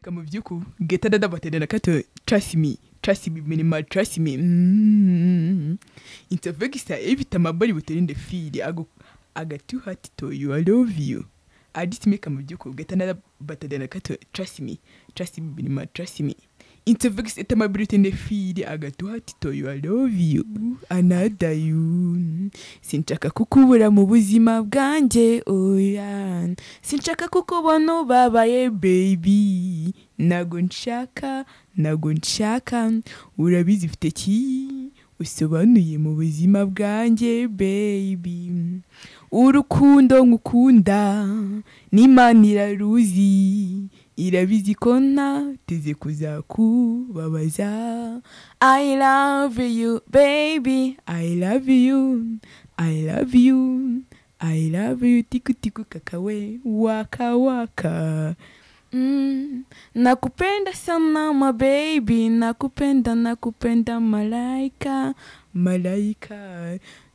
Kama vyuku geta dada batenda kato trust me minimal trust me intervegista evita mabali buterinde fili aga too hard to you I love you aditi me kama vyuku geta dada batenda kato trust me minimal trust me intervegista eta mabali buterinde fili aga too hard to you I love you another you sinchaka kukubura mu buzima bwanje oya sinchaka kukubona babaye baby nago nshaka urabizi ufite ki usobanuye mu buzima bwanje baby urukundo ngukunda n'Imana iraruzi irabizi ko ntateze kuzakubabaza I love you baby I love you tiku tiku kakawe waka nakupenda sana my baby nakupenda malaika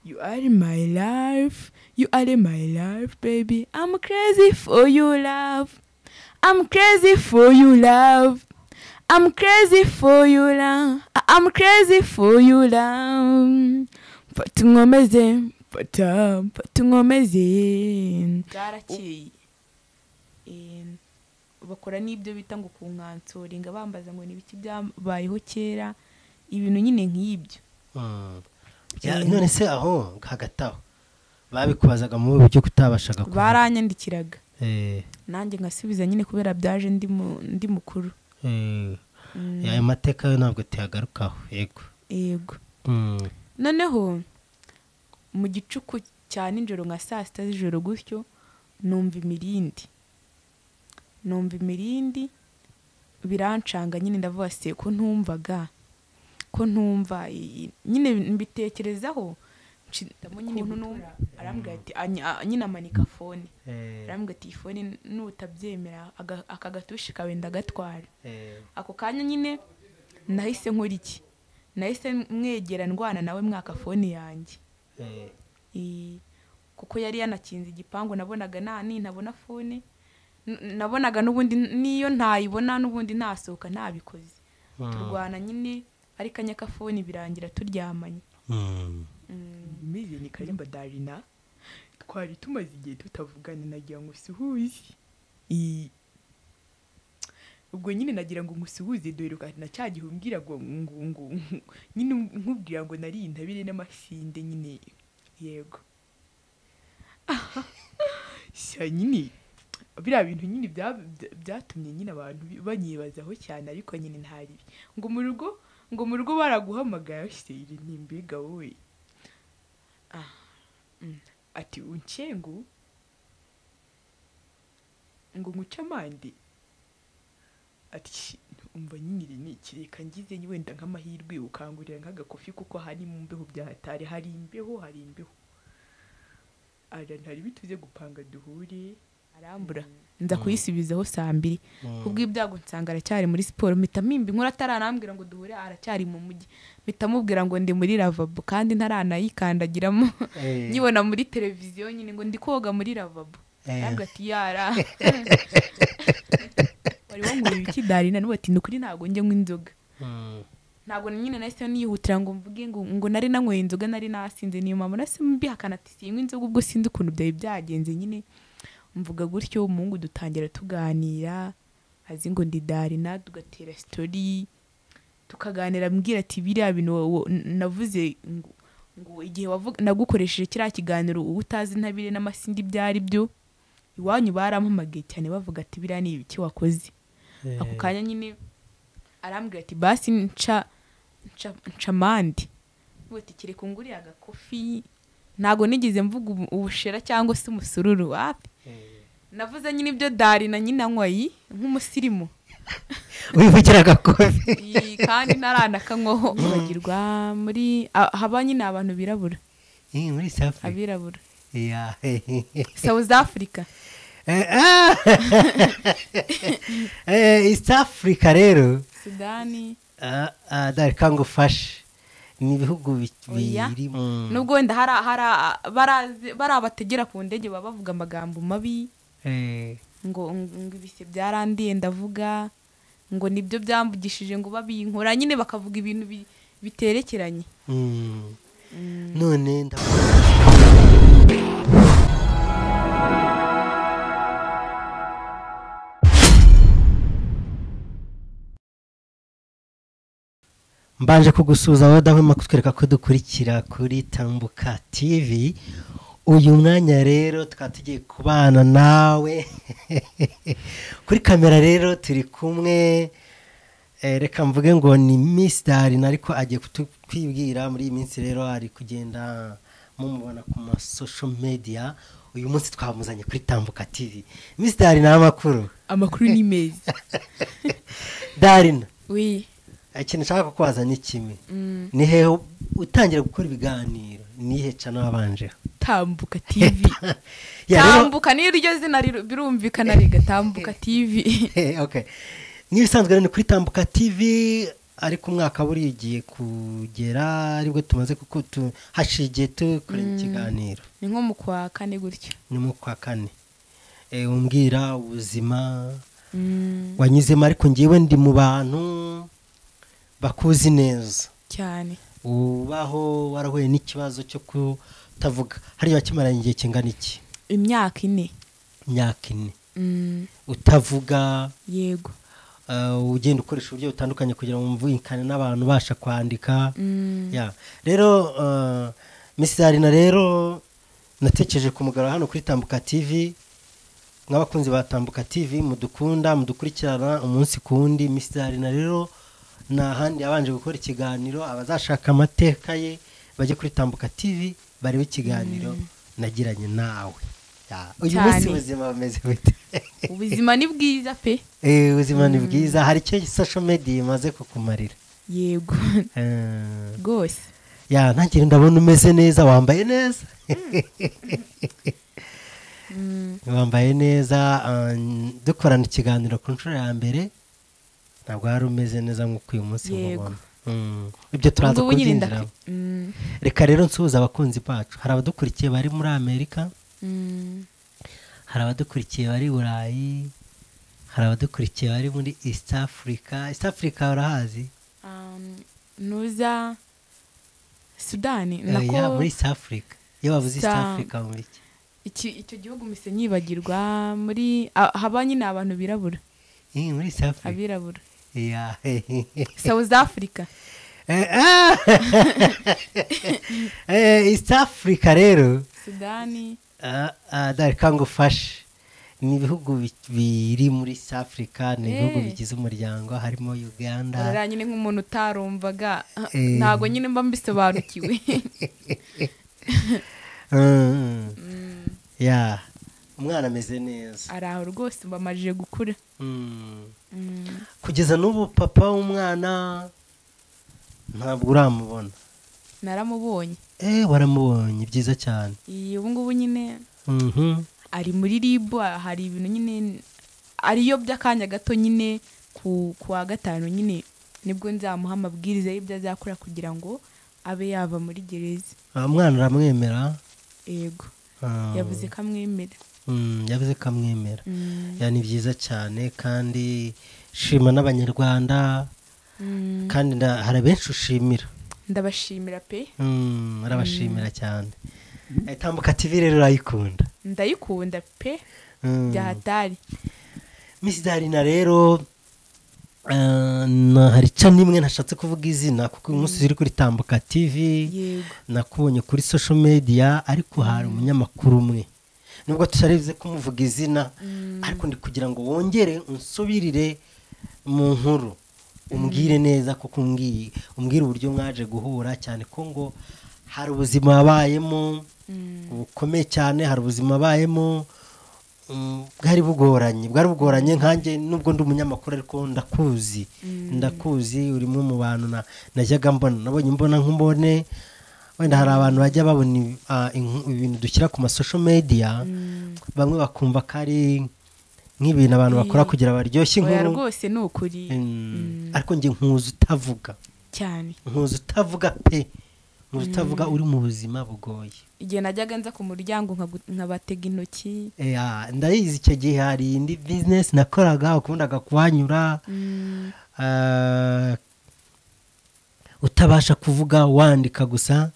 you are my life baby I'm crazy for you love patungomeze garakeye bakora n'ibyo bita ngo kunkansoringa bambaza ngo nibiki byabayeho kera ibintu nyine nk'ibyo none se aho hagataho babikubazaga mu buryo kutabashaga baranyandikiraga nanjye nkasubiza nyine kubera byaje ndi mukuru ya mateka yo ntabwo tiyagarukaho yego noneho mu gicuku cya nijoro nka 6 z'ijoro gutyo numva imirindi birancanga nyine ndavuga se ko ntumva nyine mbitekerezaho nyine arambwira ati nyine amanika fone arambwira ati fone nutabyemera aka gatushi kawenda gatwara ako kanya nyine nahise nkora iki nahise mwegera ndwana nawe mwaka fone yanjye kuko yari yanakinze igipangu nabonaga ntabona fone nabonaga n'ubundi niyo ntayibona n'ubundi nasohoka ntabikoze turwana nyine ari kanyaka fone birangira turyamanye ni karimba Darina twari tumaze igihe tutavugana nagira ngo suhuze ubwo nyine nagira ngo musuhuze dore na cyagihe umbwira ngo nyine nkubwira ngo nari intabire n'amasinde nyine yego sha nyine biriya bintu nyine byatumye nyine abantu banyibazaho cyane ariko nyine ntari ngo mu rugo baraguhamagara se iri ntimbega wowe ati uncengu ngo ngucamande ati umva nyine iri ni kireka ngize wenda nk'amahirwe ukangurira nk'agakofi kuko hari mu mbeho byahatari hari imbeho ntari bituze gupanga duhure arambura nza kuyisubizaho 2:00 kubwo ibyago nsanga aracyari muri siporo mitamimbi nkora ataranambwira ngo duhure aracyari mu mujyi mitamubwira ngo ndi muri lavabo kandi ntaranayikandagiramo nyibona muri televiziyo nyine ngo ndi koga muri lavabo ntabwo ati yara wari wanguye iki Darina n'ubati nukuri ntago njye nk'inzoga ntago nyine nahise niyihutira ngo mvuge ngo nari nanyweye inzoga nari nasinze niyo mama nase mbihakana ati sinywa inzoga ubwo sinzi ukuntu byaye byagenze nyine mvuga gutyo umuhungu dutangira tuganira azi ngo ndi Darina tugatera story tukaganira mbwira ati biriya bintu navuze ngo igihe nagukoresheje kiriya kiganiro utazi ntabire n'amasindi byari byo iwanyu barampamagaye cyane bavuga ati biriya ni ibiki wakoze ako kanya nyine arambwira ati basi ncamandi uti kire kunguriye agakofi ntago nigeze mvuga ubushera cyangwa se umusururu wapi navuze nyine ibyo Darina nyine anywayi nk'umusirimu wivugira agakofi kandi naranakanywaho bagirwa muri haba nyine abantu birabura muri South Africa abirabura South Africa East Africa rero Sudani Dari kangufashe ni ibihugu biri nubwo wenda bari abategera ku ndege baba bavuga amagambo mabi ngo ibise byarandiye ndavuga ngo nibyo byambugishije ngo babinkora nyine bakavuga ibintu biterekeranye. none mbanje kugusuza wadahwema kutwereka ko dukurikira kuri Tambuka TV. Uyu mwanya rero twatugiye kubana nawe kuri kamera rero turi kumwe, reka mvuge ngo ni Miss Darina, ariko agiye kutwibwira muri iyi minsi rero ari kugenda mumubona ku ma social media. Uyu munsi twamuzanye kuri Tambuka TV. Miss Darina, amakuru ni meza. Darina, oui, ikintu nshaka kukubaza ni kimwe. Ni hehe utangira gukora ibiganiro? Ni he channel wabanje? Tambuka TV. Tambuka ni iryo zina birumvikana riga Tambuka TV. Okay. Ni bisanzwe ni kuri Tambuka TV, ariko umwaka buri igiye kugera aribwo tumaze kuko hashigiye tukora ikiganiro. Ni nko mu kwa kane gutyo. Ni mu kwa kane. Umbwira ubuzima wanyuzemo, ariko ngiyewe ndi mu bantu bakuzi neza cyane. Ubaho warahuye n'ikibazo cyo kutavuga. Hari yakimaranye igihe kingana iki? Imyaka 4. Imyaka 4. Utavuga. Yego. Ugenda ukoresha uburyo butandukanye kugira ngo mvuyikane n'abantu basha kwandika. Rero Miss Darina rero natekereje kumugara hano kuri Tambuka TV. Nk'abakunzi ba Tambuka TV mudukunda mudukurikirana umunsi kundi. Miss Darina rero na handi yabanje gukora ikiganiro, abazashaka amateka ye baje kuri Tambuka TV barebe ikiganiro nagiranye nawe. Uyu munsi ubuzima bumeze bute? Ubuzima ni bwiza pe. Ubuzima ni bwiza. Hari icyo social media imaze kukumarira? Yego. Gose. Ntangira ndabona umeze neza, wambaye neza. Wambaye neza. Dukorana ikiganiro ku nshuro ya mbere ntabwo hari umeze neza nk'uko uyu munsi mubona. Ibyo turaza kubyinjira. Reka rero nsuhuza abakunzi bacu. Hari abadukurikiye bari muri Amerika, hari abadukurikiye bari Burayi, hari abadukurikiye bari muri East Africa. East Africa urahazi? Nuza Sudani nako muri East Africa. Iyo bavuze East Africa muri icyo gihugu mise nyibagirwa muri haba nyine abantu birabura. Muri East Africa abirabura. South Africa. East Africa rero Sudani. Darina ngufashe. Ni ibihugu biri muri East Africa, ni ibihugu bigize umuryango, harimo Uganda. Rero nyine nk'umuntu utarumvaga ntago nyine mba mbisobanukiwe. Umwana ameze neza. Araho rwose mbamajije gukura. Kugeza n'ubu papa w'umwana ntabwo uramubona? Naramubonye. Waramubonye, byiza cyane. Ubu ngubu nyine ari muri RIB, hari ibintu nyine ariyo by'akanya gato nyine ku wa gatanu nyine nibwo nzamuha amabwiriza y'ibyo azakora kugira ngo abe yava muri gereza. Umwana aramwemera? Yego. Yavuze ko amwemera. Yavuze ko amwemera. Ni byiza cyane kandi shima n'abanyarwanda. Kandi hari benshi ushimira. Ndabashimira pe. Arabashimira cyane. Tambuka TV rero urayikunda? Ndayikunda pe. Byahatari. Miss Darina rero hari nimwe ntashatse kuvuga izina kuko uyu munsi ziri kuri Tambuka TV. Nakubonye kuri social media, ariko hari umunyamakuru umwe. Nubwo tutarize kumuvuga izina, ariko ndi kugira ngo wongere unsubirire mu nkuru. Umbwire neza kuko umbwire uburyo mwaje guhura, cyane ko ngo hari ubuzima wabayemo bukomeye cyane, hari ubuzima wabayemo bwari bugoranye nkanjye nubwo ndi umunyamakuru, ariko ndakuzi urimo mu bantu najyaga mbona nk'umbone. Wenda hari abantu bajya babona ibintu dushyira ku social media, bamwe bakumva ko ari nk'ibintu abantu bakora kugira baryoshye inkuru. Rwose ni ukuri. Ariko njye nkuzi utavuga cyane. Nkuzi utavuga pe. utavuga uri mu buzima bugoye. Igihe najyaga nza ku muryango nkabatega intoki. Ndayizi icyo gihe hari indi business nakoraga ukundaga kuhanyura utabasha kuvuga wandika gusa.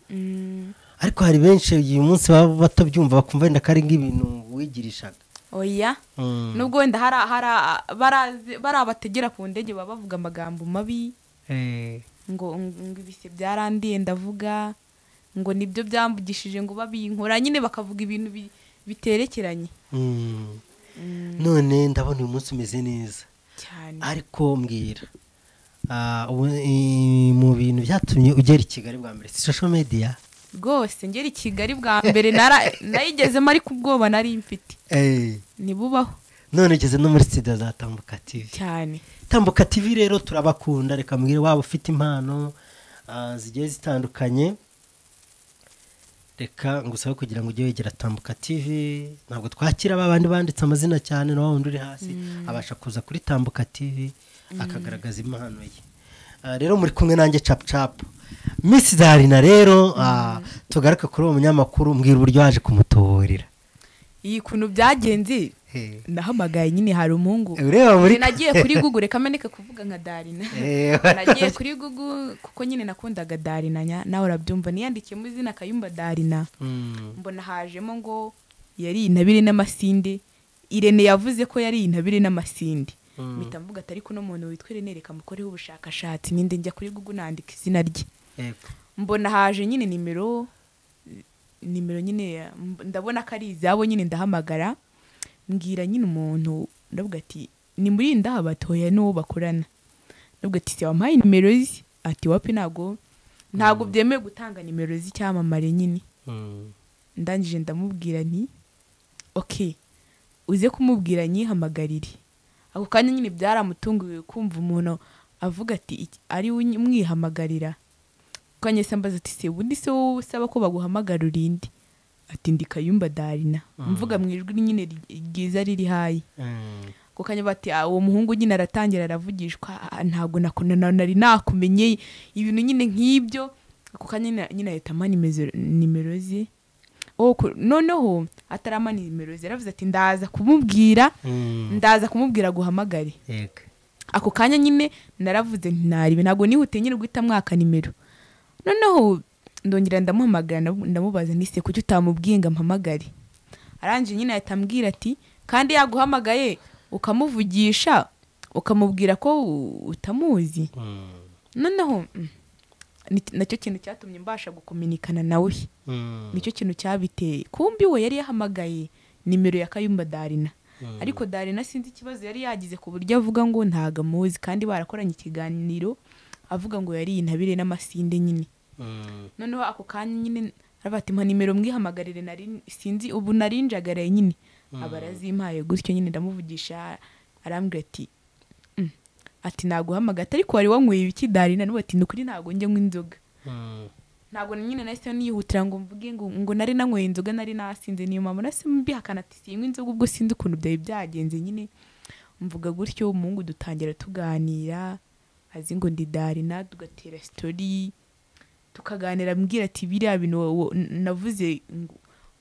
Ariko hari benshi uyu munsi baba batabyumva bakumva wenda ko ari nk'ibintu wigirishaga. Oya nubwo wenda bari abategera ku ndege baba bavuga amagambo mabi ngo ibise byarandiye ndavuga ngo nibyo byambugishije ngo babinkora nyine bakavuga ibintu biterekeranye. None ndabona uyu munsi umeze neza cyane. Ariko mbwira mu bintu byatumye ugera i Kigali bwa mbere social media. Rwose ngera i Kigali bwa mbere nayigezemo ariko ubwoba nari mfite nibubaho. None ugeze no muri studio za Tambuka TV cyane. Tambuka TV rero turabakunda, reka mbwire waba ufite impano zigiye zitandukanye, reka ngusabe kugira ngo ujye wegera Tambuka TV. Ntabwo twakira abandi banditse amazina cyane, no wundi uri hasi abasha kuza kuri Tambuka TV akagaragaza impano ye. Rero muri kumwe nanjye cap Miss Darina rero tugaruka kuri uwo munyamakuru, mbwira uburyo waje kumutorera. Iyi kuntu byagenze nahamagaye nyine hari umuhungu nagiye kuri Google, reka meneka kuvuga nka Darina. Nagiye kuri Google kuko nyine nakundaga Darina, nawe urabyumva, niyandikiye mu izina Kayumba Darina. Mbona hajemo ngo yari intabire n'amasinde. Irene yavuze ko yari intabire n'amasinde. Mpita mvuga atari ko no muntu witwa Irene reka mukoreho ubushakashatsi, ninde njya kuri Google nandika izina rye. Mbona haje nyine nimero nyine ndabona ko ari izabo nyine, ndahamagara mbwira nyine umuntu ndavuga ati ni muri ndahabatoya n'uwo bakorana. Ndavuga ati se wampaye nimero ze? Ati wapi ntago byemewe gutanga nimero z'icyamamare nyine. Ndangije ndamubwira nti okay uze kumubwira nyihamagarire. Ako kanya nyine byaramutunguye kumva umuntu avuga ati ari umwihamagarira. Kanye sambaza ati se ubundi se wowe usaba ko baguhamagara urindi? Ati ndi Kayumba Darina. Mvuga mu ijwi nyine ryiza riri hayi. Ako kanya bati uwo muhungu nyine aratangira aravugishwa, ntago nari nakumenye ibintu nyine nk'ibyo. Ako kanya nyine ahitamo nimero ze. Noneho atarama nimero ze yaravuze ati ndaza kumubwira guhamagare. Ako kanya nyine naravuze ntaribe, ntago nihute nyine guhita mwaka nimero. Noneho ndongera ndamuhamagara ndamubaza nise kuki utamubwiye ngo mpamagare. Aranje nyine ahitambwira ati kandi yaguhamagaye ukamuvugisha ukamubwira ko utamuzi. Noneho nacyo kintu cyatumye mbasha gukominikana nawe. Nicyo kintu cyabiteye. Kumbi we yari yahamagaye nimero ya Kayumba Darina. Ariko Darina sinzi ikibazo yari yagize ku buryo avuga ngo ntaga muzi, kandi barakoranye ikiganiro avuga ngo yari intabire n'amasinde nyine. Noneho ako kanya nyine arabati mpa nimero mwihamagarire, nari sinzi ubu narinjagaraye nyine. Abarazimpaye gutyo nyine ndamuvugisha, arambwira ati naguhamagara ariko wari wanyweye ibiki Darina? Nubu ati nukuri ntago njye nywa inzoga. Ntago nyine nahise niyihutira ngo mvuge ngo nari nanyweye inzoga, nari nasinze. Niyo mpamvu nase mbihakana ati sinywa inzoga, ubwo sinzi ukuntu byari byagenze nyine. Mvuga gutyo umuhungu dutangira tuganira, azi ngo ndi Darina, tugatera story tukaganira, mbwira ati biriya bintu navuze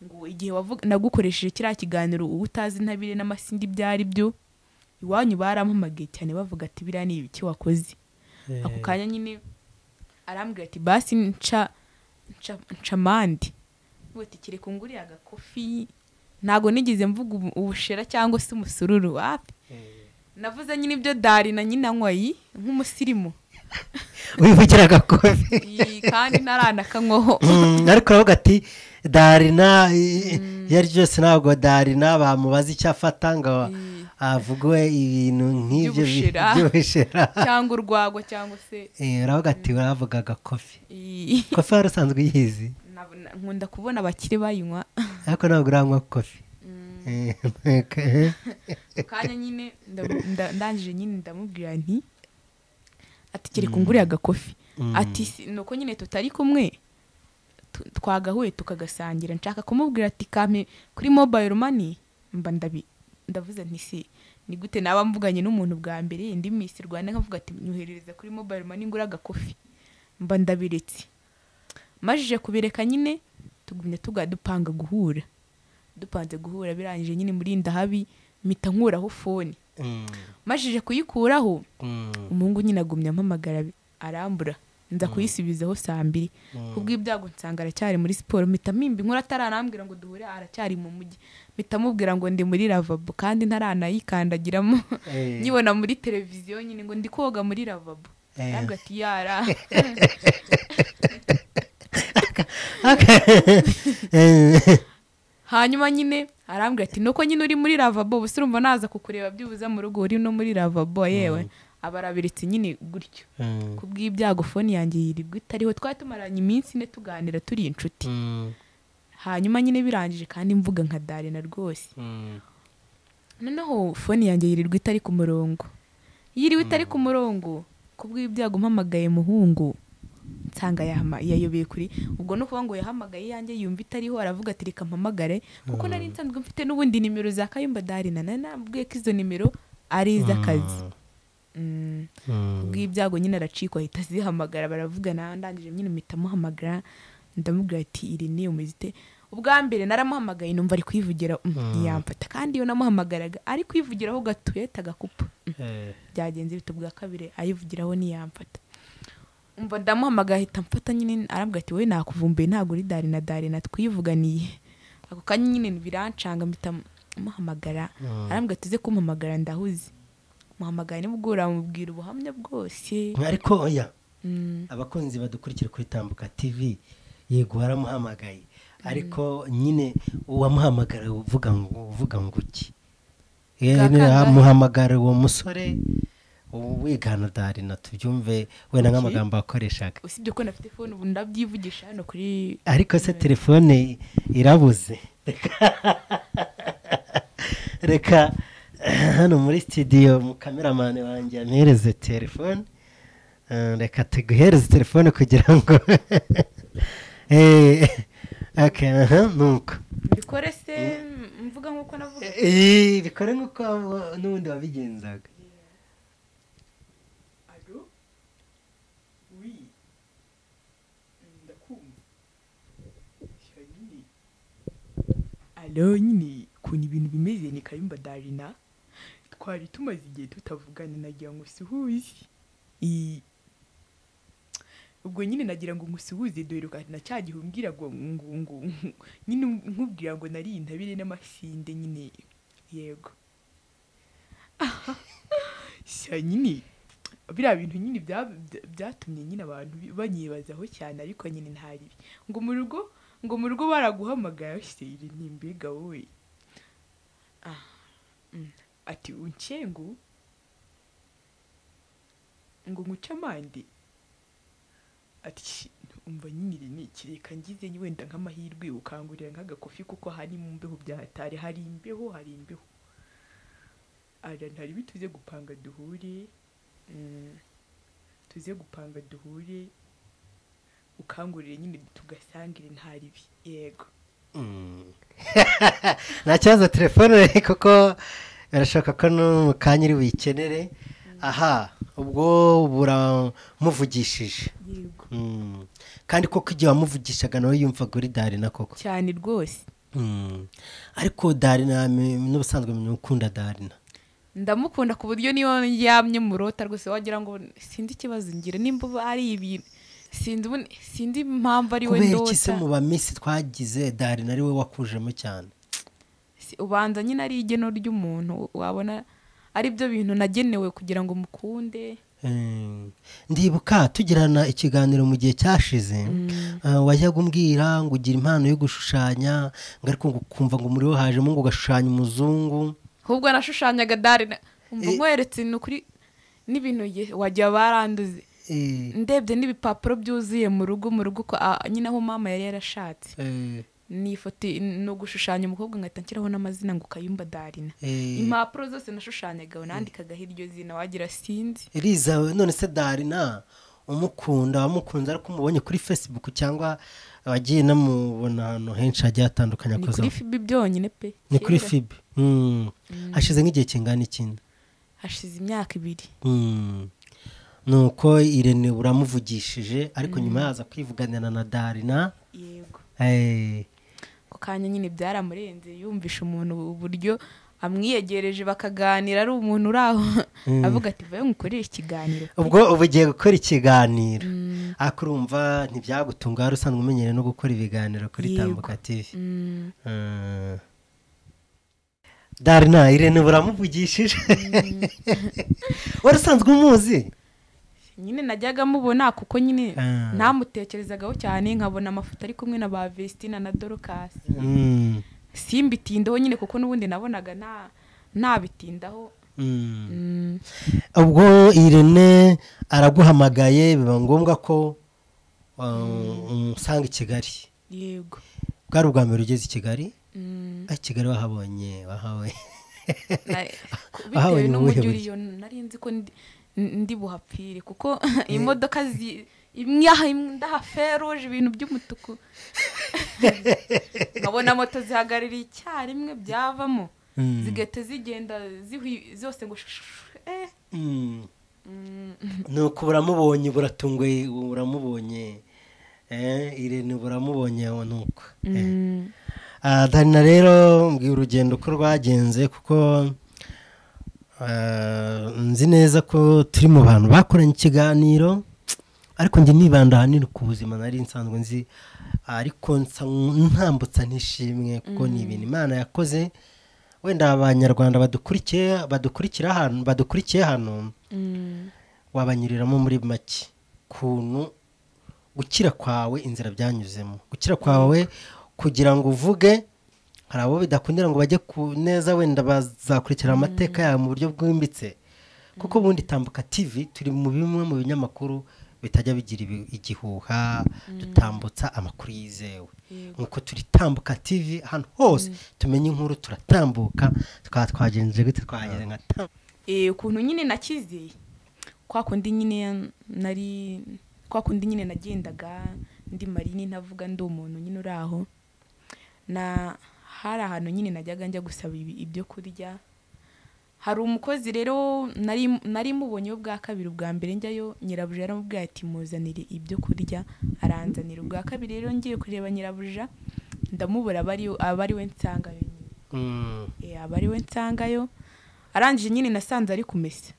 ngo igihe nagukoresheje kiriya kiganiro utazi ntabire n'amasindi byari byo, iwanyu barampamagaye cyane bavuga ati biriya ni ibiki wakoze. Ako kanya nyine arambwira ati basi nca mandi ati kireka nguriye agakofi. Ntago nigeze mvuga ubushera cyangwa se umusururu wapi. Navuze nyine ibyo Darina nyine anywayi nk'umusirimu. Wivugira agakofi kandi naranakanywaho. Ariko aravuga ati Darina yari byose ntabwo Darina bamubaza icyo afata ngo avugwe ibintu nk'ibyo by'ubushera cyangwa urwagwa cyangwa se. Aravuga ati uravuga agakofi. Kofi warasanzwe uyizi? Nkunda kubona abakire bayinywa ariko ntabwo uranywa kofi. Kanya nyine ndangije nyine ndamubwira nti ati kireka nguriye agakofi. Ati nuko nyine tutari kumwe twagahuye tukagasangira, nshaka kumubwira ati kampe kuri mobile money. Mba ndavuze nti si ni gute naba mvuganye n'umuntu bwa mbere ndi Miss Rwanda nkavuga ati nyoherereza kuri mobile money ngura agakofi. Mba ndabiretse majije kubireka nyine tugumye dupanga guhura, dupanze guhura birangije nyine muri ndahabi mpita nkuraho fone. Majije kuyikuraho umuhungu nyine agumya ampamagara arambura, nza kuyisubizaho saa 2 kubw'ibyago nsanga aracyari muri siporo, mpita mpimba inkuru ataranambwira ngo duhure, aracyari mu mujyi, mpita mubwira ngo ndi muri lavabo kandi ntaranayikandagiramo nyibona muri televiziyo nyine ngo ndi koga muri lavabo. Ntabwo ati yara hanyuma nyine arambwira ati nuko nyine uri muri lavabo gusa urumva naza kukureba byibuza mu rugo uri no muri lavabo yewe abarabiritse nyine gutyo. Kubw'ibyago fone yanjye yirirwa itariho, twari tumaranye iminsi ine tuganira turi inshuti. Hanyuma nyine birangije kandi mvuga nka Darina rwose. Noneho fone yanjye yirirwa itari ku murongo, yiriwe itari ku murongo. Kubw'ibyago mpamagaye muhungu nsanga yayobeye kuri, ubwo no kuvuga ngo yahamagaye yanjye yumva itariho, aravuga ati reka mpamagare kuko nari nsanzwe mfite n'ubundi nimero za Kayumba Darina, nambwiye ko izo nimero ari iz'akazi. Kubw'ibyago nyine aracikwa ahita zihamagara baravugana, ndangije nyine mpita muhamagara ndamubwira ati iri ni umeze. Ubwa mbere naramuhamagaye numva ari kwivugira ntiyamfata, kandi iyo namuhamagaraga ari kwivugiraho gato yahitaga kupa. Byagenze bito bwa kabiri ayivugiraho ntiyamfata, umva ndamuhamagaye ahita mfata nyine arambwira ati wowe nakuvumbuye ntabwo uri Darina twivuganiye. Ako kanya nyine birancanga mpita muhamagara, arambwira tuze kumpamagara ndahuze. Muhamagaye nimugora mubwira ubuhamya bwose. Ariko oya abakunzi badukurikira kuri Tambuka TV yego waramuhamagaye, ariko nyine uwamuhamagara uvuga ngo iki? Muhamagara uwo musore wigana Darina tubyumve wenda nk'amagambo akoreshaga. Usibye ko nafite phone ubu ndabyivugisha hano kuri, ariko se telefone irabuze. Reka hano muri studio mu cameraman wanjye ampereze telefone, reka tuguhereze telefone kugira ngo okay nuko bikore se mvuga nkuko navuga bikore nkuko n'ubundi wabigenzaga. Allo oui ndakumva. Allo nyine kuntu ibintu bimeze ni Kayumba Darina, twari tumaze igihe tutavugana, nagira ngo suhuze ubwo nyine nagira ngo ngusuhuze dore ko na cyagihe umbwira ngo nyine nkubwira ngo nari intabire n'amasinde nyine yego. Sha nyine biriya bintu nyine byatumye nyine abantu banyibazaho cyane, ariko nyine ntari ngo mu rugo baraguhamagara se iri ntimbega wowe ati uncengu ngo nguca amande ati umva nyine iri ni kireka ngize wenda nk'amahirwe ukangurira nk'agakofi kuko hari mu mbeho byahatari, hari imbeho ara ntari bituze gupanga duhure tuze gupanga duhure ukangurire nyine tugasangire ntari bi yego. Nta kibazo telefone kuko birashoboka ko no mukanya uri wikenere. Aha ubwo buramuvugishije yego kandi koko igihe wamuvugishaga nawe yumvaga uri Darina koko cyane rwose. Ariko Darina n'ubusanzwe ukunda Darina? Ndamukunda ku buryo niyo yamye mu rota rwose wagira ngo sindi ikibazo ngira nimba ari ibintu sindi impamvu ari we ndota. Kubera iki se mu bamisi twagize Darina ari we wakujemo cyane? Ubanza nyine ari igeno ry'umuntu, wabona ari byo bintu nagenewe kugira ngo mukunde. Ndibuka tugirana ikiganiro mu gihe cyashize, wajyaga umbwira ngo ugira impano yo gushushanya, ngo ariko kumva ngo muri wo hajemo ngo ugashushanya umuzungu. Ahubwo nashushanyaga Darina umva nkweretse n'ukuri n'ibintu wajya baranduze. Ndebye n'ibipapuro byuzuye mu rugo ko nyine aho mama yari yarashatse. Ni ifoto no gushushanya umukobwa ngahita nshyiraho n'amazina ngo Kayumba Darina. Impapuro zose nashushanyaga nandikaga hiryo zina wagira sinzi. Eliza none se Darina umukunda wamukunze ariko umubonye kuri Facebook cyangwa wagiye namubona hano henshi hagiye atandukanye akoza? Ni kuri FB byonyine pe. Ni kuri FB. Hashize nk'igihe kingana ikindi? Hashize imyaka 2. nuko Irene uramuvugishije ariko nyuma yaza kwivuganira na Darina. yego Eh, ko kanya nyine byaramurenze yumvisha umuntu uburyo amwiyegereje bakaganira ari umuntu uraho avuga ati vayo ngukoresha ikiganiro ubwo ubugiye gukora ikiganiro akurumva ntibyagutunga wari usanzwe umenyereye no gukora ibiganiro kuri Yego. Tambuka TV. Darina Irene uramuvugishije wari usanzwe umuzi nyine najyaga mubona kuko nyine ntamutekerezagaho cyane nkabona amafoto ari kumwe na ba Vestina na Dorcas simbitindaho nyine kuko n'ubundi nabonaga ntabitindaho. ubwo Irene araguhamagaye biba ngombwa ko usanga i Kigali. Yego bwari ubwa mbere ugeze i Kigali. Kigali wahabonye bitewe n'umujyi uriyo nari nzi ko ndi buhapfire kuko imodoka imwe ndahaferuje ibintu by'umutuku nkabona moto zihagarariye icyarimwe byavamo zigahita zigenda zose ngo nuko uramubonye buratunguye uramubonye Irene buramubonye nuko Darina rero mbwiye urugendo uko rwagenze kuko nzi neza ko turi mu bantu bakoranye ikiganiro ariko njye nibanda ahanini ku buzima nari nsanzwe nzi ariko ntambutsa nishimwe kuko ni ibintu Imana yakoze wenda abanyarwanda badukurikiye hano wabanyuriramo muri make kuntu gukira kwawe inzira byanyuzemo gukira kwawe kugira ngo uvuge hari abo bidakundira ngo bajye ku neza wenda bazakurikira amateka yawe mu buryo bwimbitse kuko ubundi Tambuka TV turi mu bimwe mu binyamakuru bitajya bigira igihuha dutambutsa amakuru yizewe nkuko turi Tambuka TV hano hose tumenye inkuru turatambuka twagenze gute twahageze nka ukuntu nyine nakizeye kwa kundi nyine nagendaga ndi Marine ntavuga ndi umuntu nyine uraho hari ahantu nyine najyaga njya gusaba ibyo kurya. Hari umukozi rero nari mubonye bwa kabiri ubwa mbere njyayo nyirabuja yaramubwiye ati muzanire ibyo kurya aranzanira ubwa kabiri rero ngiye kureba nyirabuja ndamubura abari we nsangayo nyine abari we nsangayo arangije nyine nasanze ari kumesa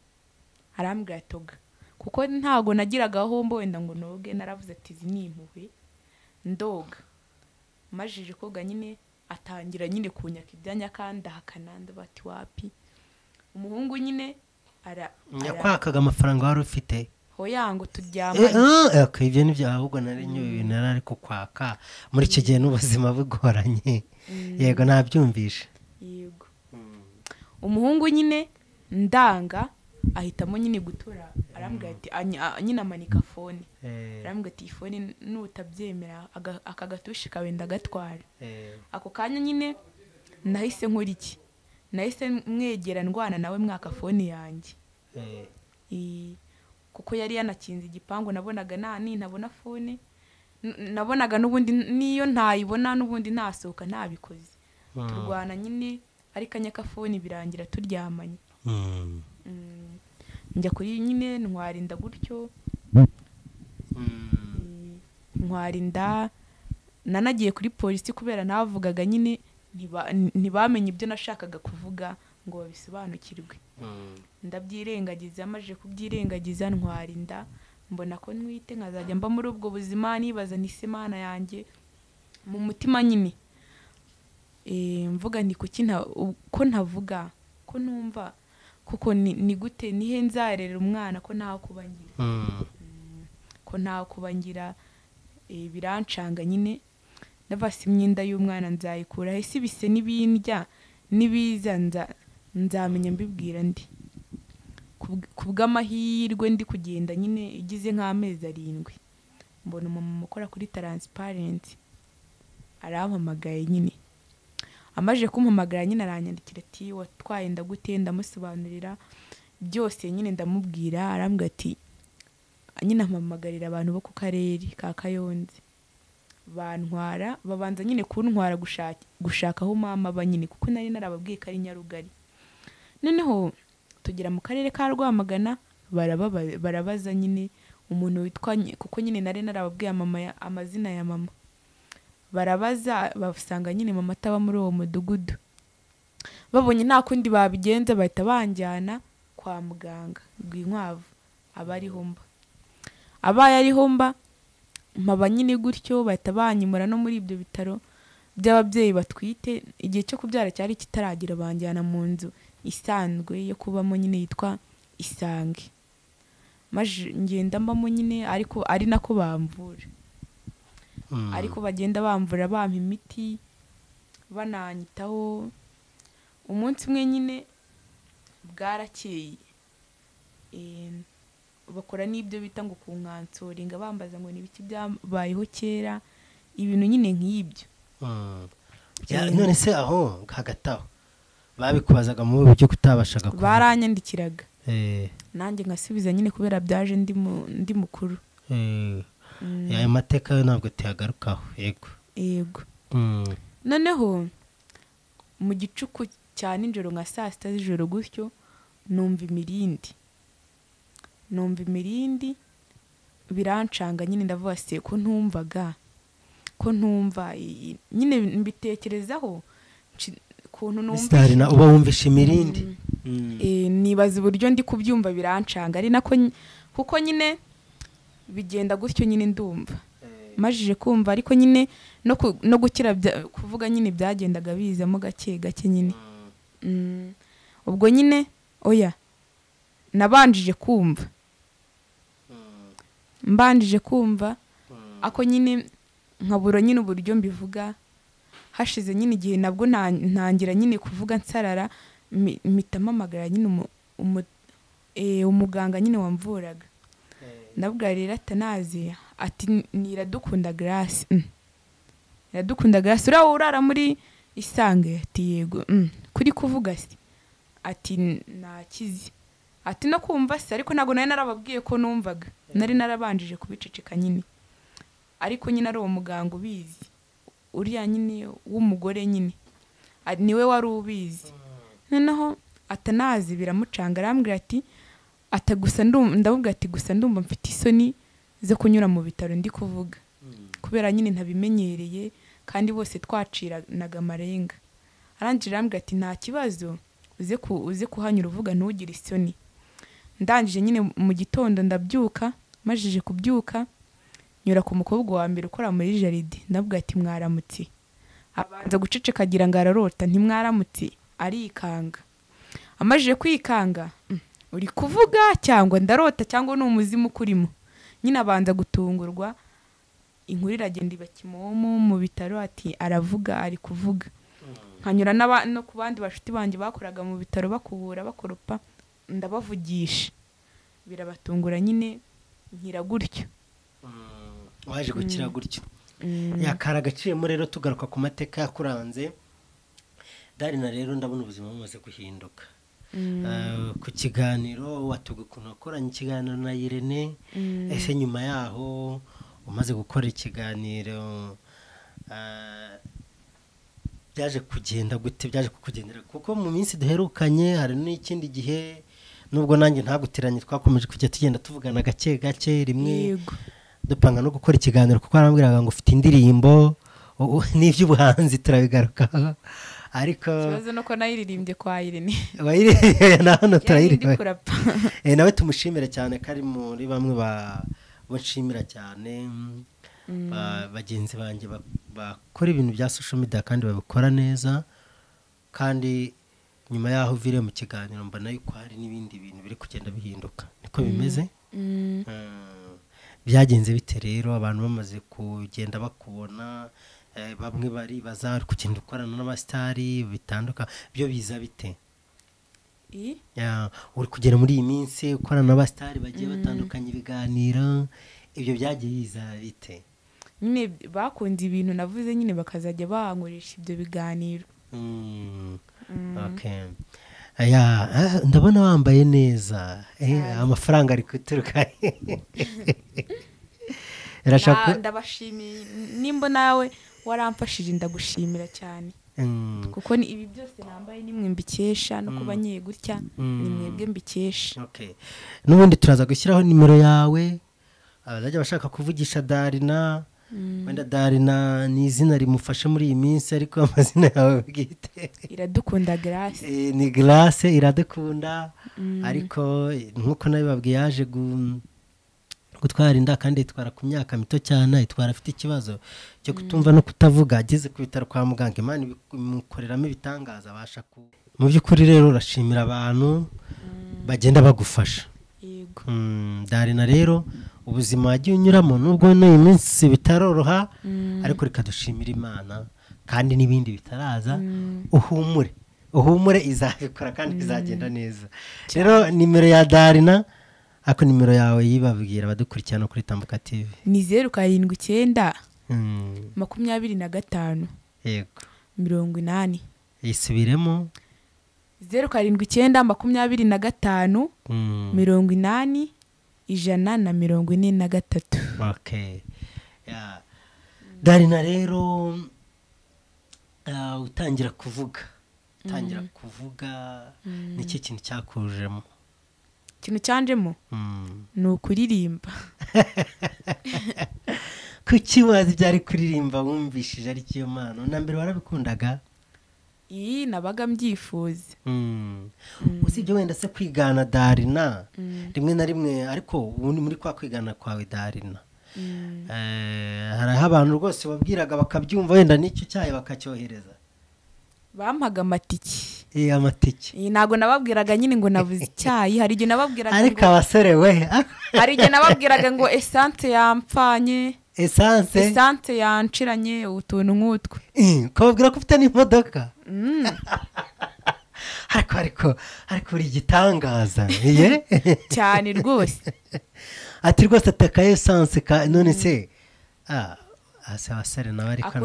arambwira toga kuko ntago nagiraga hombo wenda ngo noge naravuze ati izi ni impuhwe ndoga majije koga nyine atangira nyine kunyaka ibyanya kandi hakananda bati wapi umuhungu nyine yakwakaga amafaranga wari ufite hoya ngo turyamane ibyo nibyo ahubwo nari ibintu nari kukwaka muri icyo gihe n'ubuzima bugoranye yego nabyumvishe yego umuhungu nyine ndanga ahitamo nyine gutora arambwira ati nyine amanika fone arambwira ati fone nutabyemera aka gatushi kawe ndagatwara ako kanya nyine nahise nkora iki nahise mwegera ndwana nawe mwaka fone yanjye kuko yari yanakinze igipangu nabonaga ntabona fone nabonaga n'ubundi niyo ntayibona n'ubundi nasohoka ntabikoze turwana nyine ariko anyaka fone birangira turyamanye njya kuri nyine ntwarinda gutyo ntwarinda nanagiye kuri polisi kubera navugaga nyine ntibamenye ibyo nashakaga kuvuga ngo babisobanukirwe ndabyirengagiza amaje kubyirengagiza ntwarinda mbona ko nwite nkazajya mba muri ubwo buzima nibaza nise Imana yanjye mu mutima nyine mvuga ni kuki ko ntavuga ko numva kuko ni gute nihe nzarera umwana ko ntaho kubangira ko ntaho kubangira birancanga nyine navasi imyenda y'umwana nzayikura hese bise n'ibindya nibiza nzamenya mbibwira ndi kubw'amahirwe ndi kugenda nyine igize nk'amezi 7 mbona umama ukora kuri transparent arampamagaye nyine amaje kumpamagara nyine aranyandikira ati watwaye ndagute ndamusobanurira byose nyine ndamubwira arambwira ati nyine ampamagarira abantu bo ku karere ka Kayonze bantwara babanza nyine kuntwara gushaka aho mama banyine kuko nari narababwiye ko ari Nyarugari noneho tugera mu karere ka Rwamagana barabaza nyine umuntu witwa kuko nyine nari narababwiye amazina ya mama, barabaza basanga nyine mama ataba muri uwo mudugudu. Babonye nta kundi babigenza bahita banjyana kwa muganga rw'inkwavu aba ariho mba. Abaye ariho mba mpaba nyine gutyo, bahita banyimura no muri ibyo bitaro by'ababyeyi batwite. Igihe cyo kubyara cyari kitaragira, banjyana mu nzu isanzwe yo kubamo nyine yitwa Isange. Maje ngenda mbamo nyine, ariko ari nako bamvura. Ariko bagenda bamvura, bampa imiti, bananyitaho. Umunsi umwe nyine bwarakeye, bakora n'ibyo bita ngo kunkansoringa, bambaza ngo ni ibiki byabayeho kera, ibintu nyine nk'ibyo. None se aho hagati aho babikubazaga mu buryo kutabashaga kuvuga? Baranyandikiraga nanjye nkasubiza nyine kubera byaje ndi mukuru. Ayo mateka yo ntabwo tuyagarukaho. Yego. Noneho mu gicuku cya nijoro nka 6 z'ijoro gutyo numva imirindi birancanga nyine, ndavuga se ko ntumva nyine mbitekerezaho kuntu numva Darina uba wumvisha imirindi. Nibaza uburyo ndi kubyumva birancanga, ari nako kuko nyine bigenda gutyo nyine ndumva majije kumva, ariko nyine no gukira kuvuga nyine byagendaga bizamo gake gake nyine. Ubwo nyine nabanjije kumva ako nyine nkabura nyine uburyo mbivuga. Hashize nyine igihe nabwo ntangira nyine kuvuga nsarara, mpita mpamagara nyine umuganga nyine wamvuraga. Ndabwira rero atanazi ati Iradukunda Grace. Iradukunda Grace urara muri Isange? Ati yego. Kuri kuvuga se? Ati nakize. Ati no kumva se? Ariko ntago nari narababwiye ko numvaga, nari narabanjije kubiceceka nyine. Ariko nyine ari uwo muganga ubizi, uriya nyine w'umugore nyine niwe wari ubizi. Noneho atanazi biramucanga, arambwira ati atagusa ndabubwira ati gusa ndumva mfite isoni zo kunyura mu bitaro ndi kuvuga, kubera nyine ntabimenyereye kandi bose twaciranaga amarenga. Arangije arambwira ati nta kibazo, uze kuhanyura uvuga ntugire isoni. Ndangije nyine mu gitondo ndabyuka, majije kubyuka nyura ku mukobwa wa mbere ukora muri jaride, ndabwira ati mwaramutse. Abanza guceceka agira ngo ararota, ntimwaramutse, arikanga. Amajije kwikanga, uri kuvuga cyangwa ndarota cyangwa ni umuzimu kurimo? Nyine abanza gutungurwa, inkuru iragenda iba kimomo mu bitaro, ati aravuga, ari kuvuga. Nkanyura no ku bandi bashuti banjye bakoraga mu bitaro bakubura bakoropa, ndabavugisha, birabatungura nyine nkira gutyo. Waje gukira gutyo. Yakara gaciyemo rero tugaruka ku mateka yakuranze. Darina rero ndabona ubuzima bumaze guhinduka. Ku kiganiro watuga ukuntu wakoranye ikiganiro na Irene, ese nyuma yaho umaze gukora ikiganiro byaje kugenda gute? Byaje kukugendera kuko mu minsi duherukanye hari n'ikindi gihe, nubwo nanjye ntagutiranye, twakomeje kujya tugenda tuvugana gake gake, rimwe dupanga no gukora ikiganiro kuko arambwiraga ngo ufite indirimbo n'ivy'ubuhanzi turabigaruka. Ariko kibazo nuko nayiririmbye kwa Irene. Wayiririmbye na hano turayiririmba. Nawe tumushimira cyane, kari muri bamwe bonshimira cyane, bagenzi banjye bakora ibintu bya social media kandi babikora neza. Kandi nyuma yaho vire mu kiganiro mbona yuko hari n'ibindi bintu biri kugenda bihinduka. Niko bimeze? Byagenze bite rero abantu bamaze kugenda bakubona, bamwe bari bazari kugenda ukorana n'abastari bitanduka, byo biza bite? Uri kugera muri iyi minsi ukorana n'abastari bagiye batandukanye ibiganiro, ibyo byagiye biza bite? Nyine bakunze ibintu navuze nyine bakazajya bankoresha ibyo biganiro. Okay. Ndabona wambaye neza, amafaranga ari kuturuka. Ndabashimiye, nimba nawe waramfashije ndagushimira cyane. kuko ni ibi byose nambaye nimwe mbikesha no kuba nyeye gutya ni mwebwe mbikesha. Okay, n'ubundi turaza gushyiraho nimero yawe abazajya bashaka kuvugisha Darina. Wenda Darina ni izina rimufasha muri iyi minsi, ariko amazina yawe bwite Iradukunda Grace. Ni Grace Iradukunda, ariko nkuko nabibabwiye yaje gutwara inda kandi itwara ku myaka mito cyane, itwara afite ikibazo cyo kutumva no kutavuga, ageze ku bitaro kwa muganga Imana imukoreramo ibitangaza abasha mu by'ukuri. Rero urashimira abantu bagenda bagufasha. Yego. Darina rero ubuzima wagiye unyuramo nubwo n'uyu minsi bitaroroha, ariko reka dushimira Imana kandi n'ibindi bitaraza. Uhumure izabikora kandi izagenda neza. Rero nimero ya Darina, ako nimero yawe yibabwira abadukurikirana kuri Tambuka TV. Ni 079 25 yego 80. Yisubiremo 079 25 80 143. Okay. Yeah. Darina rero utangira kuvuga niki kintu cyakujemo? Ikintu cyanjemo ni ukuririmba. Kuki wazi byari kuririmba wumvishije ari cyo mpano? Na mbere warabikundaga? Nabaga mbyifuza. Usibye wenda se kwigana Darina rimwe na rimwe, ariko ubundi muri kwa kwigana kwawe Darina hari abantu rwose wabwiraga bakabyumva wenda n'icyo cyayi bakacyohereza? Bampaga amatiki. Amatiki. Ntago nababwiraga nyine ngo navuze icyayi, hari igihe nababwiraga ariko abasore we hari igihe nababwiraga ngo essence yampfanye, essence yanciranye, utuntu nk'utwo. Ukababwira ko ufite n'imodoka? ariko uri igitangaza cyane rwose. Ati rwose ataka essence none se abasore nawe ariko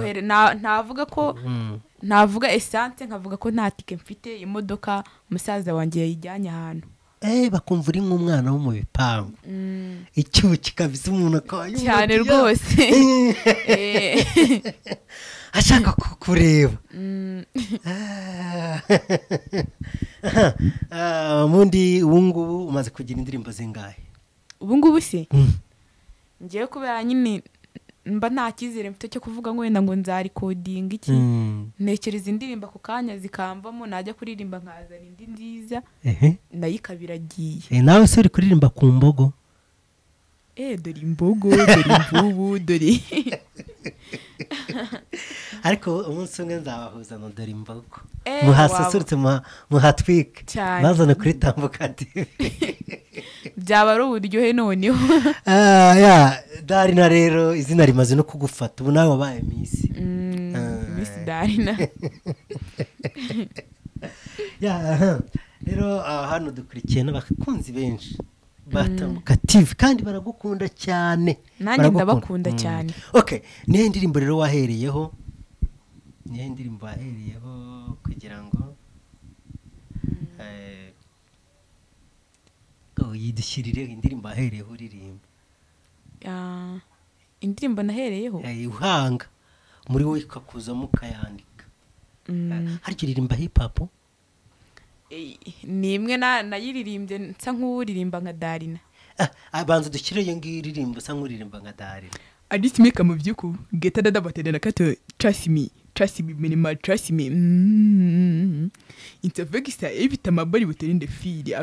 navuga essence nkavuga ko nta tike mfite, imodoka umusaza wanjye yayijyanye ahantu. Bakumva uri nk'umwana wo mu bipangu. Icyuho kikabisa umuntu akaba yumva cyane rwose. ashaka kukureba. Mundi ubungubu umaze kugira indirimbo zingahe? Ubungubu se ngiye kubera nyine mba nta cyizere mfite cyo kuvuga ngo wenda ngo nzarikodinga iki. Ntekereza indirimbo ku kanya zikamvamo, najya kuririmba nkazana indi nziza nayo ikabiragiye. Nawe se uri kuririmba ku mbogo? Dore imbogo, dore imvubu, dore ariko umunsi umwe nzabahuza no dore imbogo muhasusurutse muhatwike bazana kuri Tambuka TV. byaba ari uburyohe noneho. Darina rero izina rimaze no kugufata, ubu nawe wabaye Miss Darina. Rero hano dukurikiye n'abakunzi benshi Tambuka TV kandi baragukunda cyane. Nanjye ndabakunda cyane. Okay, nihe ndirimbo rero wahereyeho kugira ngo yidushyirire indirimbo ahereyeho uririmba? Indirimbo nahereyeho uhanga muri wowe ikakuzamo ukayandika. Harya uririmba hip hop? Ni imwe nayiririmbye nsa nk'uririmba nka Darina. Abanza dushyire iyo ngiyo uririmba usa nk'uririmba nka Darina. Adisimeka mu byuku geta dada batenda kato trust me minima trust me. Intervegisa evita mabari buterinde fili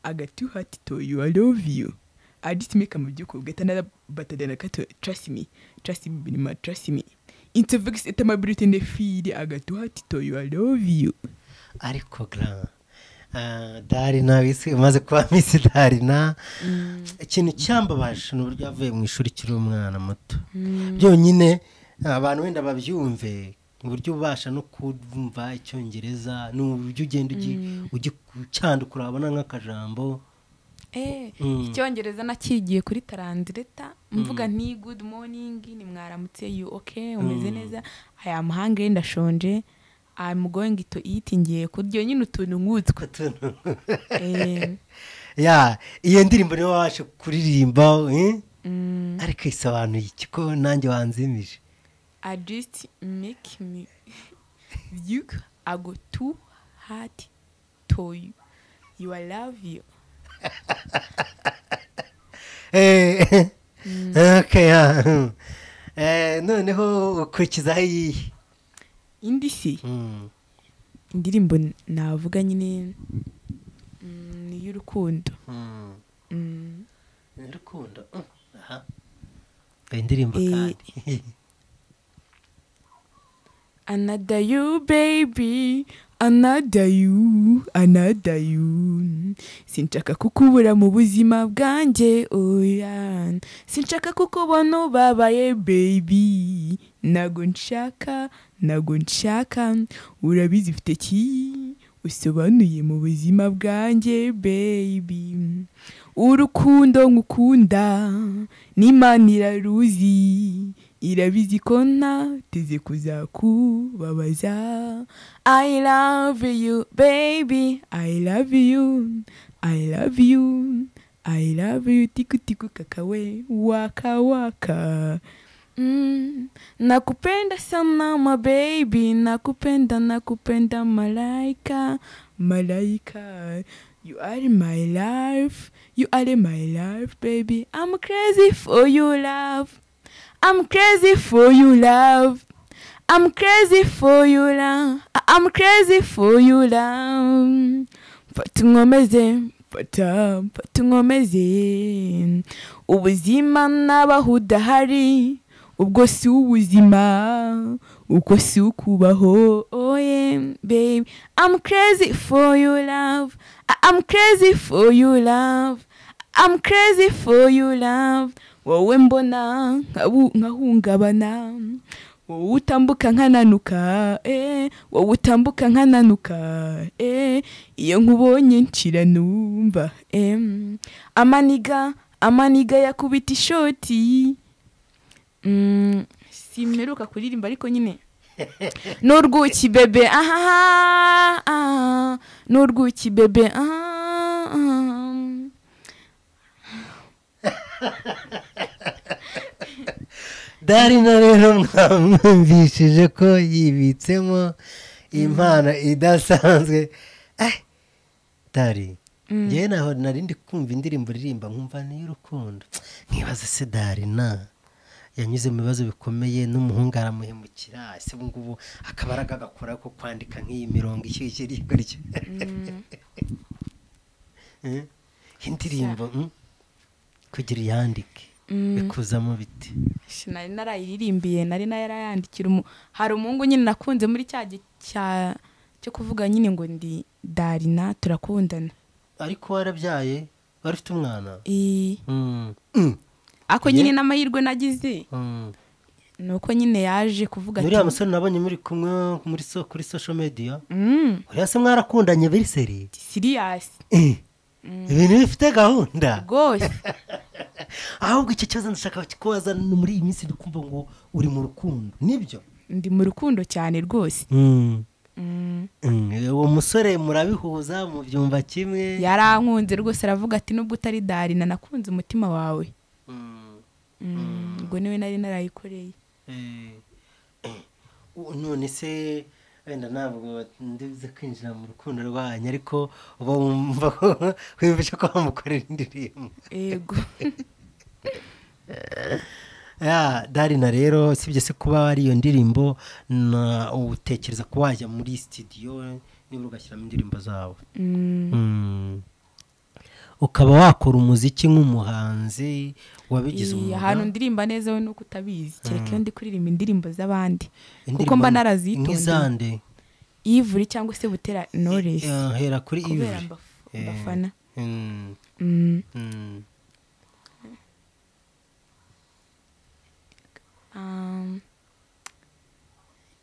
agatu hati to you I love you. Adisimeka mu byuku geta dada batenda kato trust me minima trust me. Intervegisa etamabari buterinde fili agatu hati to you I love you. Ariko grand Darina wise umaze kuba Miss Darina. Ikintu cyambabaje n'uburyo yavuye mu ishuri kiri umwana muto. Byonyine abantu wenda babyumve uburyo ubasha no kumva icyongereza n'uburyo ugenda ucyandukura abona nk'akajambo. Icyongereza nakigiye kuri Tarandreta mvuga nti good morning, ni mwaramutse, you okay, umeze neza, I am hungry, ndashonje, I'm going to eat, ngiye kurya, nyine utuntu nk'utwo. Iyo ndirimbo niyo wabasha kuririmba ariko isobanuye iki ko nanjye wanzimije? I just make me you I go too hard to you. You I love you. Okay, noneho ukurikizaho iyi indi si indirimbo navuga nyine ni y'urukundo. urukundo aha indirimbo kandi Another you baby, another you sinshaka kukubura mu buzima bwanjye oya sinshaka kukubona ubabaye baby nago nshaka urabizi ufite ki usobanuye mu buzima bwanjye baby urukundo ngukunda n'Imana iraruzi irabizi ko ntateze kuzakubabaza. I love you baby, I love you tiku tiku kakawe waka waka. Nakupenda sana my baby, nakupenda malaika. You are my life baby. I'm crazy for you love. I'm crazy for you love. Fata ungomeze ubuzima nabaho udahari ubwo si ubuzima uko si ukubaho. Oh yeah babe, I'm crazy for you love. Wowe mbona nkahungabana, wowe utambuka nkananuka iyo nkubonye nshira numva amaniga yakubita ishoti. Simeruka kuririmba ariko nyine n'urwuki bebe n'urwuki bebe Darina rero mwumvishije ko yibitsemo impano idasanzwe. Dari njyewe naho narindi kumva indirimbo ririmba nkumva ni y'urukundo nkibaza se Darina yanyuze mu bibazo bikomeye n'umuhungu aramuhemukira ese ngubu akabaraga agakora ko kwandika nk'iyi mirongo ishyushye iri gutyo. Indirimbo kugira yandike bikuzamo biti nari narayirimbiye nari narayandikira hari umuhungu nyine nakunze muri cya cyo kuvuga nyine ngo ndi Darina turakundana ariko warabyaye warufite umwana. ako nyine n'amahirwe nagize nuko nyine yaje kuvuga ati muri amusore nabonye muri kumwe kuri social media uriya se mwarakundanye biri serious ibintu bifite gahunda rwose. ahubwo icyo kibazo ndashaka kubaza muri iyi minsi dukumva ngo uri mu rukundo nibyo? Ndi mu rukundo cyane rwose. uwo musore murabihuza mu byumva kimwe? Yarankunze rwose aravuga ati nubwo utari Darina nakunze umutima wawe. Ubwo niwe nari narayikoreye. None se wenda ntabwo ndibuze kwinjira mu rukundo rwanyu ariko uba wumva ko wiyumvisha ko wamukorera indirimbo? Yego. Darina rero sibye se kuba ari iyo ndirimbo utekereza ko wajya muri studio niba ugashyiramo indirimbo zawe ukaba wakora umuziki nk'umuhanzi wabigize umwuga? Ahantu ndirimba neza we nuko utabizi kereka iyo ndi kuririmba indirimbo z'abandi kuko mba narazitonde. N'izande Ivuri cyangwa se Butera Knowless hera kuri Ivuri mbafana.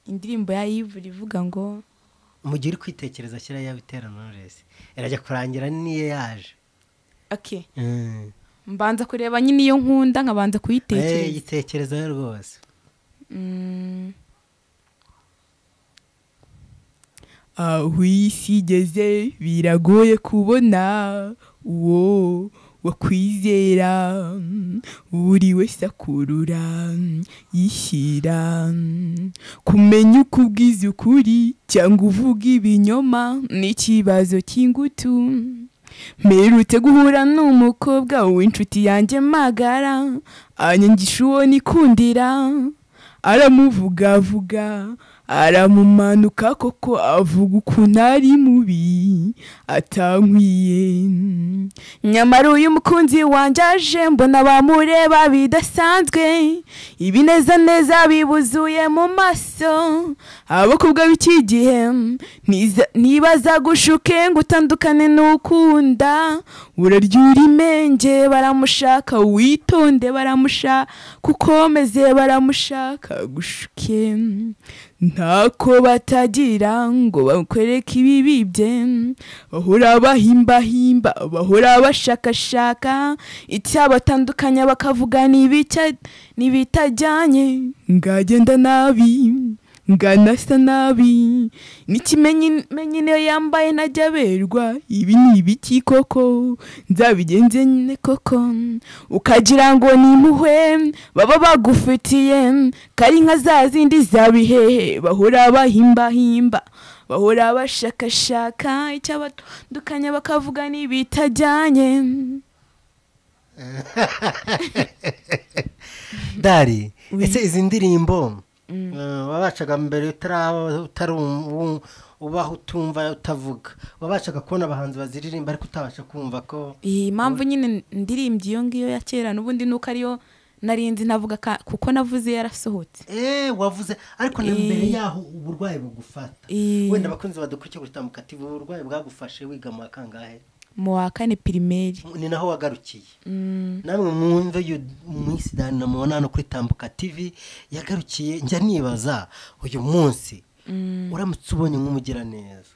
Indirimbo ya Ivuri ivuga ngo mugire kwitekereza shyira ya Butera Knowless irajya kurangira niye yaje. Okay. Mbanza kureba nyine iyo nkunda nkabanza kuyitekereza. Yitekereza rwose. Aho isi igeze biragoye kubona uwo wakwizera buri wese akurura yishyira kumenya uko ubwiza ukuri cyangwa uvuga ibinyoma n'ikibazo cy'ingutu mperutse guhura n'umukobwa w'inshuti yanjye magara anyangisha uwo nikundira aramuvugavuga aramumanuka koko avuga ukuntu ari mubi atankwiye nyamara uyu mukunzi wanjye aje mbona bamureba bidasanzwe ibineza neza bibuzuye mu maso abakobwa b'iki gihe nibaza gushuke ngo utandukane n'ukunda uraryura imenge baramushaka witonde baramushaka ukomeze baramushaka gushuke ntako batagira ngo bakwereke ibibi bye bahora bahimbahimba bahora bashakashaka icyabatandukanya bakavuga n'ibitajyanye ngagenda nabi nganasa nabi n'ikimenyi niyo yambaye ntajya aberwa ibi ni ibiki koko nzabigenze nyine koko ukagira ngo ni impuhwe baba bagufitiye kari nka za zindi zabihehe bahora bahimbahimba bahora bashakashaka icyabatandukanya bakavuga n'ibitajyanye Dari ese izi ndirimbo wabacaga mbere ubaho utumva utavuga wabacaga kubona abahanzi baziririmba ariko utabasha kumva ko impamvu nyine ndirimbye iyo ngiyo ya kera n'ubundi nuko ariyo narinzi navuga kuko navuze yarasohotse wavuze ariko na mbere yaho uburwayi bugufata wenda abakunzi badukurikiye kuri Tambukative uburwayi bwagufashe wiga mu kangahe mu wa kane primaire ni naho wagarukiye namwe mwumve yo umunsi Darina mubona hano kuri Tambukative yagarukiye njya nibaza uyu munsi uramutse ubonye nk'umugira neza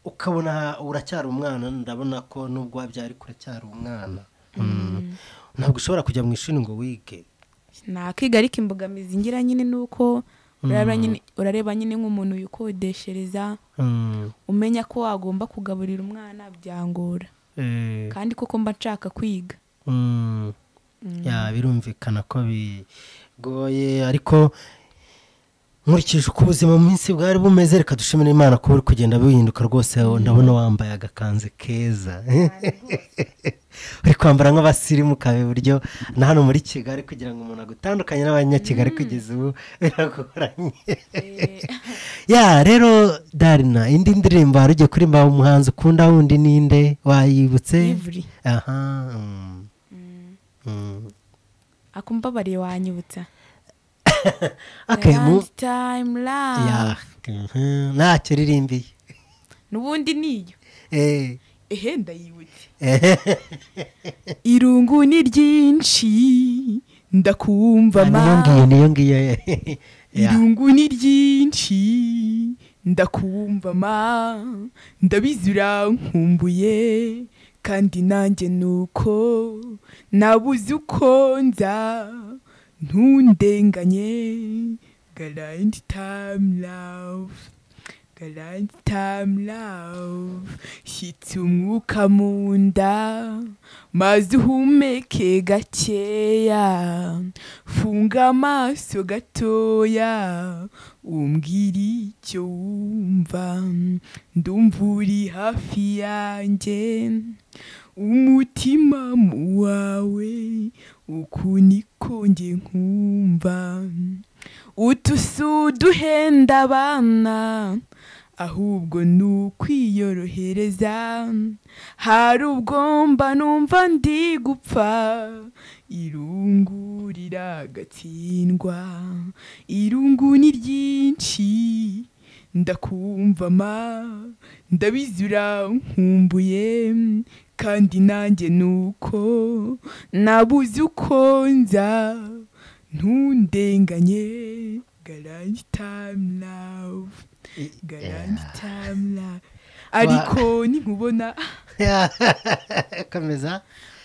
ukabona uracyari umwana ndabona ko nubwo wabyari kuracyari umwana ntabwo ushobora kujya mu ishuri ngo wige nakiga ariko imbogamizi ngira nyine nuko urareba nyine nk'umuntu yukodeshereza umenya ko wagomba kugaburira umwana byangora kandi koko mba nshaka kwiga birumvikana ko bigoye ariko nkurikije uko ubuzima mu minsi bwari bumeze reka dushimire Imana ko uri kugenda bihinduka rwose ndabona wambaye agakanzu keza uri kwambara nk'abasirimu kabe buryo na hano muri Kigali kugira ngo umuntu agutandukanye n'abanyakigali kugeza ubu biragoranye rero Darina indi ndirimbo hari ugiye kuririmba umuhanzi ukunda wundi ninde wayibutse akumbabariye wanyibutsa time love ntacyo ririmbiye n'ubundi niyo ndayibutse irungu ni ryinshi ndakumva niyo ngiyo irungu ni ryinshi ndakumva ndabizi urankumbuye kandi nanjye nuko nabuze uko nza ntundenganye garanti time love shyitsa umwuka mu nda maze uhumeke gakeya funga amaso gatoya umbwira icyo wumva ndumva uri hafi yanjye umutima mu wawe uku niko njye nkumva utusu duhenda abana ahubwo nukwiyorohereza hari ubwo mba numva ndi gupfa irungu riragatsindwa irungu ni ryinshi ndakumva ndabizi urankumbuye kandi nanjye nuko nabuze uko nza ntundenganye garanti time love ariko ninkubona kameza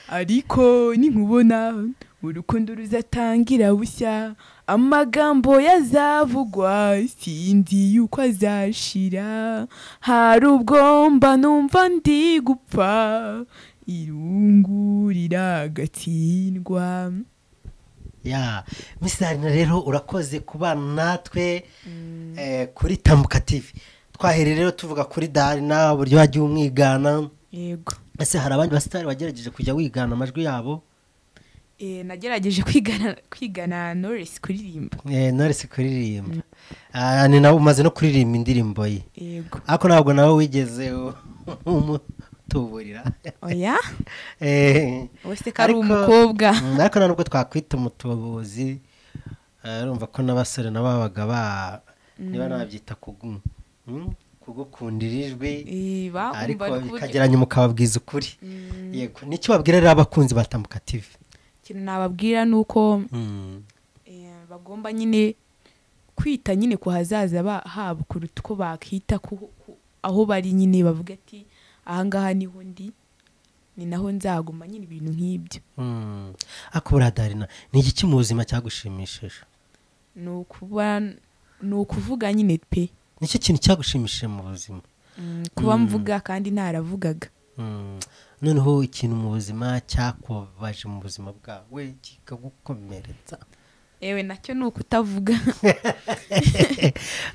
ariko ninkubona urukundo ruzatangira bushya amagambo yazavugwa sinzi yuko azashira hari ubwo mba numva ndi gupfa irungu riragatsindwa. ya Miss Darina rero urakoze kubana natwe kuri Tambuka TV. Twahereye rero tuvuga kuri Darina uburyo wagiye umwigana. Yego. Ese hari abandi basitari bagerageje kujya wigana amajwi yabo? Nagerageje kwigana Knowless kuririmba. Knowless kuririmba. Ni nawe umaze no kuririmba indirimbo ye. Yego. Ariko ntabwo nawe wigeze umutuburira. Oya? Wese kari umukobwa. Ariko nubwo twakwita umutubuzi, urumva ko n'abasore nababaga niba nabyita kugukundira ijwi, ariko bikageranya mukababwiza ukuri. Yego, nicyo babwira rero abakunzi ba Tambuka TV? Ikintu nababwira nuko bagomba nyine kwita nyine ku hazaza habo kuruta uko bakita aho bari nyine, bavuga ati ahangaha niho ndi, ni naho nzaguma, nyine ibintu nk'ibyo. Akubura Darina, ni iki mu buzima cyagushimishije? ni ukuvuga nyine pe. Nicyo kintu cyagushimishije mu buzima? Kuba mvuga kandi ntaravugaga. Noneho ikintu mu buzima cyakubabaje mu buzima bwawe kikagukomeretsa? Ewe nacyo ni ukutavuga.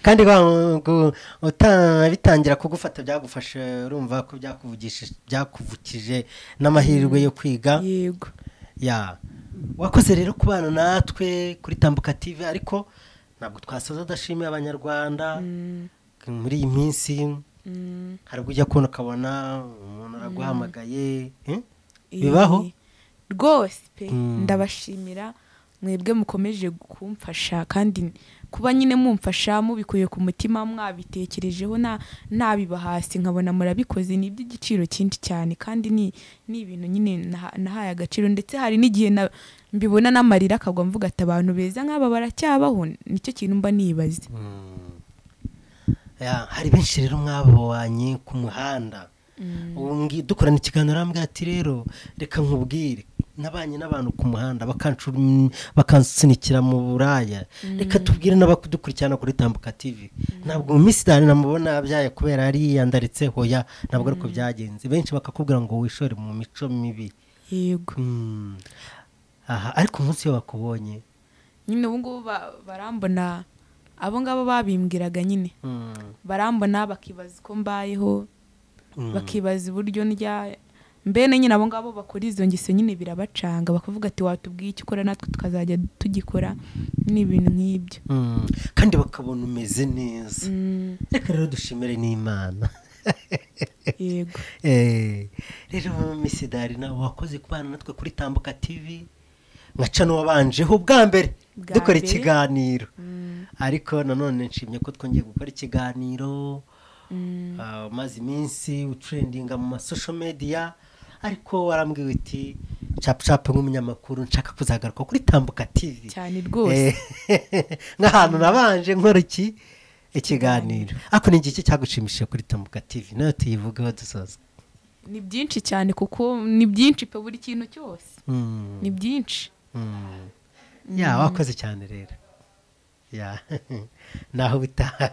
Kandi bitangira kugufata byagufashe, urumva ko byakuvukije n'amahirwe yo kwiga. Yego. Wakoze rero kubana natwe kuri Tambuka TV, ariko ntabwo twasoza adashimiye abanyarwanda muri iyi minsi. Hari ujya kubona ukabona umuntu araguhamagaye, bibaho rwose pe. Ndabashimira mwebwe mukomeje kumfasha, kandi kuba nyine mumfasha mubikuye ku mutima, mwabitekerejeho nabiba hasi nkabona murabikoze, ni iby'igiciro cyinshi cyane, kandi ni ibintu nyine nahaye agaciro. Ndetse hari n'igihe mbibona n'amarira akagwa, mvuga ati abantu beza nk'aba baracyabaho. Nicyo kintu mba nibaze. Hari benshi rero mwabonye ku muhanda, dukorana ikiganiro arambwira ati rero reka nkubwire, nabanye n'abantu ku muhanda bakansunikira mu buraya, reka tubwire n'abadukurikirana kuri Tambuka TV. Ntabwo Miss Darina mubona abyaye kubera ari yandaritse, hoya ntabwo ariko byagenze. Benshi bakakubwira ngo wishore mu mico mibi. Yego. Ariko umunsi yo bakubonye nyine ubu ngubu barambona, abo ngabo babimbwiraga nyine barambona bakibaza uko mbayeho, bakibaza uburyo ndya, mbene nyine abo ngabo bakora izo ngeso nyine birabacanga, bakavuga ati watubwiye icyo ukora natwe tukazajya tugikora, n'ibintu nk'ibyo. Kandi bakabona umeze neza. Reka rero dushimire n'Imana. Yego. Rero Miss Darina, wakoze kubana natwe kuri Tambuka TV. Ngaca n'uwabanjeho bwa mbere dukora ikiganiro, ariko nanone nshimye ko twongeye gukora ikiganiro. Umaze iminsi utrendinga mu social media, ariko warambwiye uti cap nk'umunyamakuru nshaka kuzagaruka kuri Tambuka TV cyane rwose. Nk'ahantu nabanje nkora ikiganiro. Ako ni iki cyagushimishije kuri Tambuka TV? Nayo tuyivugeho dusoza. Ni byinshi cyane, kuko ni byinshi pe, buri kintu cyose ni byinshi. Wakoze cyane rero. Naho bitaha.